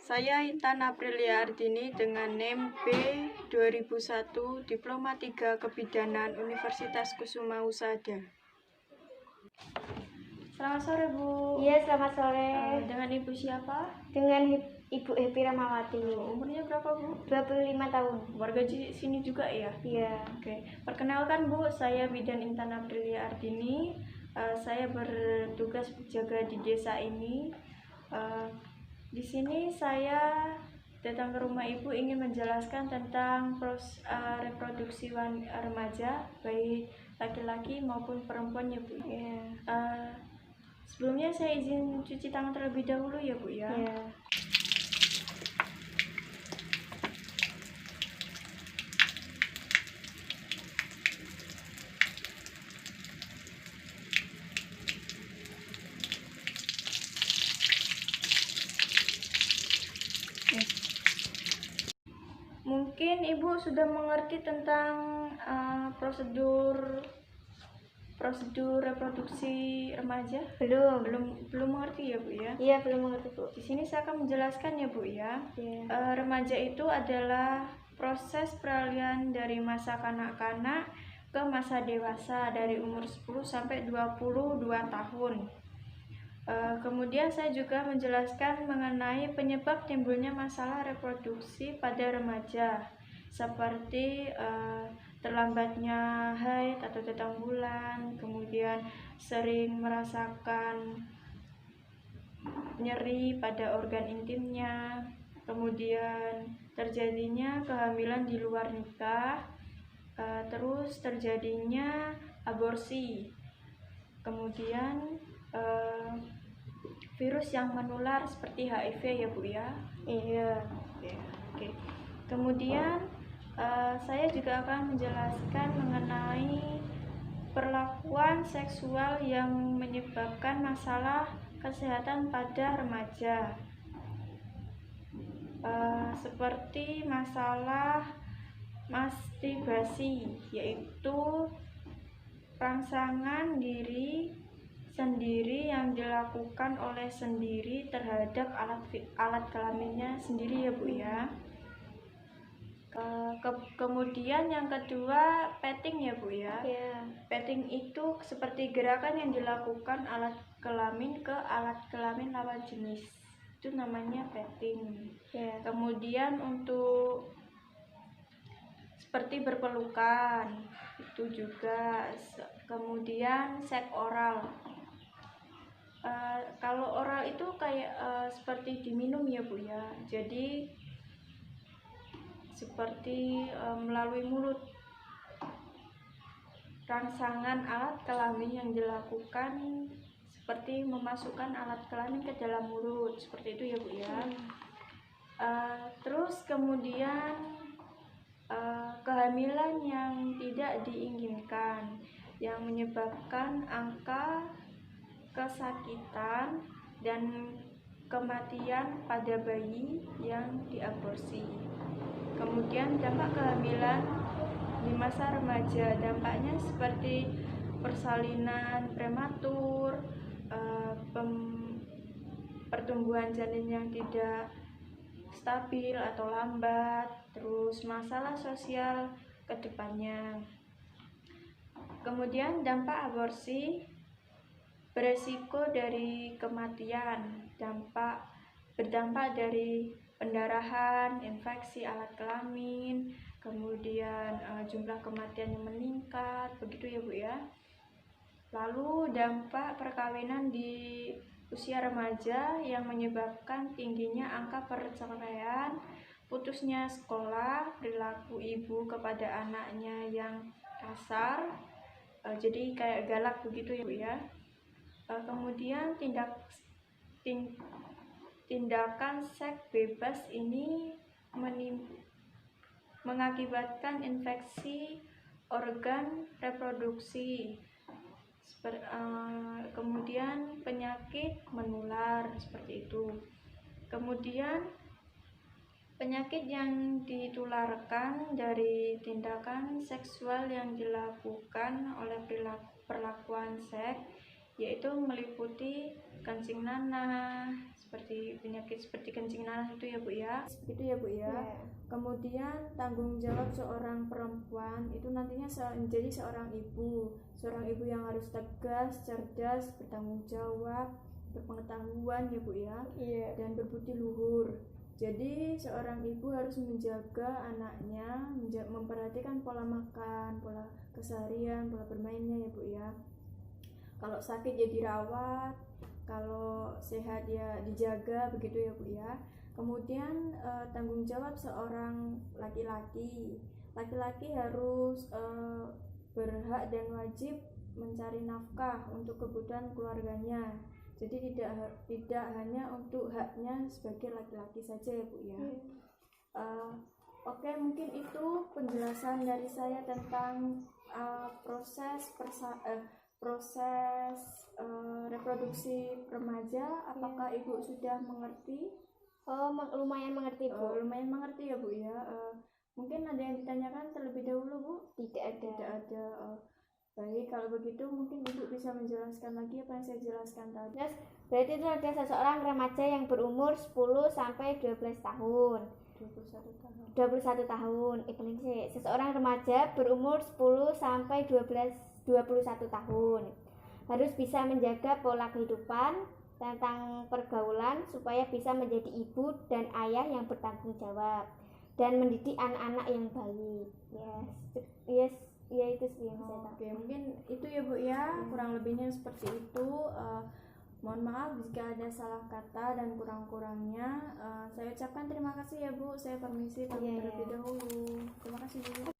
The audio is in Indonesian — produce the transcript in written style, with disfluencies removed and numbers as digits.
Saya Intan Aprilia Ardini dengan NIM B2001 Diploma 3 Kebidanan Universitas Kusuma Husada. Selamat sore Bu. Iya, selamat sore. Dengan Ibu siapa? Dengan Ibu Happy Ramawati. Umurnya berapa Bu? 25 tahun. Warga sini juga ya? Iya. Oke. Perkenalkan Bu, saya Bidan Intan Aprilia Ardini. Saya bertugas jaga di desa ini. Di sini saya datang ke rumah Ibu ingin menjelaskan tentang reproduksi remaja, baik laki-laki maupun perempuan ya Bu. Iya. Sebelumnya saya izin cuci tangan terlebih dahulu ya Bu ya. Iya. Mungkin Ibu sudah mengerti tentang prosedur reproduksi remaja? Belum mengerti ya Bu ya? Iya, belum mengerti Bu. Di sini saya akan menjelaskan ya Bu ya. Iya. Remaja itu adalah proses peralihan dari masa kanak-kanak ke masa dewasa dari umur 10 sampai 22 tahun. Kemudian saya juga menjelaskan mengenai penyebab timbulnya masalah reproduksi pada remaja, seperti terlambatnya haid atau datang bulan, kemudian sering merasakan nyeri pada organ intimnya, kemudian terjadinya kehamilan di luar nikah, terus terjadinya aborsi, kemudian virus yang menular seperti HIV ya Bu ya. Iya. Oke. Kemudian saya juga akan menjelaskan mengenai perlakuan seksual yang menyebabkan masalah kesehatan pada remaja, seperti masalah masturbasi, yaitu rangsangan diri sendiri yang dilakukan oleh sendiri terhadap alat kelaminnya sendiri ya Bu ya. Kemudian yang kedua, petting ya Bu ya. Iya. Petting itu seperti gerakan yang dilakukan alat kelamin ke alat kelamin lawan jenis, itu namanya petting. Iya. Kemudian untuk seperti berpelukan itu juga. Kemudian seks oral. Kalau oral itu kayak seperti diminum ya Bu ya, jadi seperti melalui mulut. Rangsangan alat kelamin yang dilakukan seperti memasukkan alat kelamin ke dalam mulut, seperti itu ya Bu ya. Terus kemudian kehamilan yang tidak diinginkan yang menyebabkan angka kesakitan dan kematian pada bayi yang diaborsi. Kemudian dampak kehamilan di masa remaja, dampaknya seperti persalinan prematur, pertumbuhan janin yang tidak stabil atau lambat, terus masalah sosial ke depannya. Kemudian dampak aborsi, beresiko dari kematian, berdampak dari pendarahan, infeksi alat kelamin, kemudian jumlah kematian yang meningkat, begitu ya Bu ya. Lalu dampak perkawinan di usia remaja yang menyebabkan tingginya angka perceraian, putusnya sekolah, perilaku ibu kepada anaknya yang kasar, jadi kayak galak begitu ya Bu ya. Kemudian tindakan seks bebas ini mengakibatkan infeksi organ reproduksi, kemudian penyakit menular seperti itu. Kemudian penyakit yang ditularkan dari tindakan seksual yang dilakukan oleh perlakuan seks yaitu meliputi kencing nanah, seperti penyakit seperti kencing nanah itu ya Bu ya. Itu ya Bu ya. Iya. Kemudian tanggung jawab seorang perempuan itu nantinya menjadi seorang ibu yang harus tegas, cerdas, bertanggung jawab, berpengetahuan ya Bu ya, Iya. dan berbudi luhur. Jadi seorang ibu harus menjaga anaknya, memperhatikan pola makan, pola keseharian, pola bermainnya ya Bu ya. Kalau sakit ya dirawat, kalau sehat ya dijaga, begitu ya Bu ya. Kemudian tanggung jawab seorang laki-laki harus berhak dan wajib mencari nafkah untuk kebutuhan keluarganya. Jadi tidak hanya untuk haknya sebagai laki-laki saja ya Bu ya. Oke, mungkin itu penjelasan dari saya tentang proses reproduksi remaja. Apakah Ibu sudah mengerti? Oh, lumayan mengerti Bu. Lumayan mengerti ya Bu ya. Mungkin ada yang ditanyakan terlebih dahulu Bu? Tidak ada. Baik, kalau begitu mungkin Ibu bisa menjelaskan lagi apa yang saya jelaskan tadi. Terus berarti itu ada seseorang remaja yang berumur 10 sampai 12 tahun. 21 tahun. Seseorang remaja berumur 10 sampai 21 tahun. Harus bisa menjaga pola kehidupan tentang pergaulan supaya bisa menjadi ibu dan ayah yang bertanggung jawab dan mendidik anak-anak yang baik. Yes. Ya itu sih yang saya tahu. Oke, mungkin itu ya Bu ya, kurang lebihnya seperti itu. Mohon maaf jika ada salah kata dan kurang-kurangnya. Saya ucapkan terima kasih ya Bu. Saya permisi terlebih dahulu. Terima kasih Bu.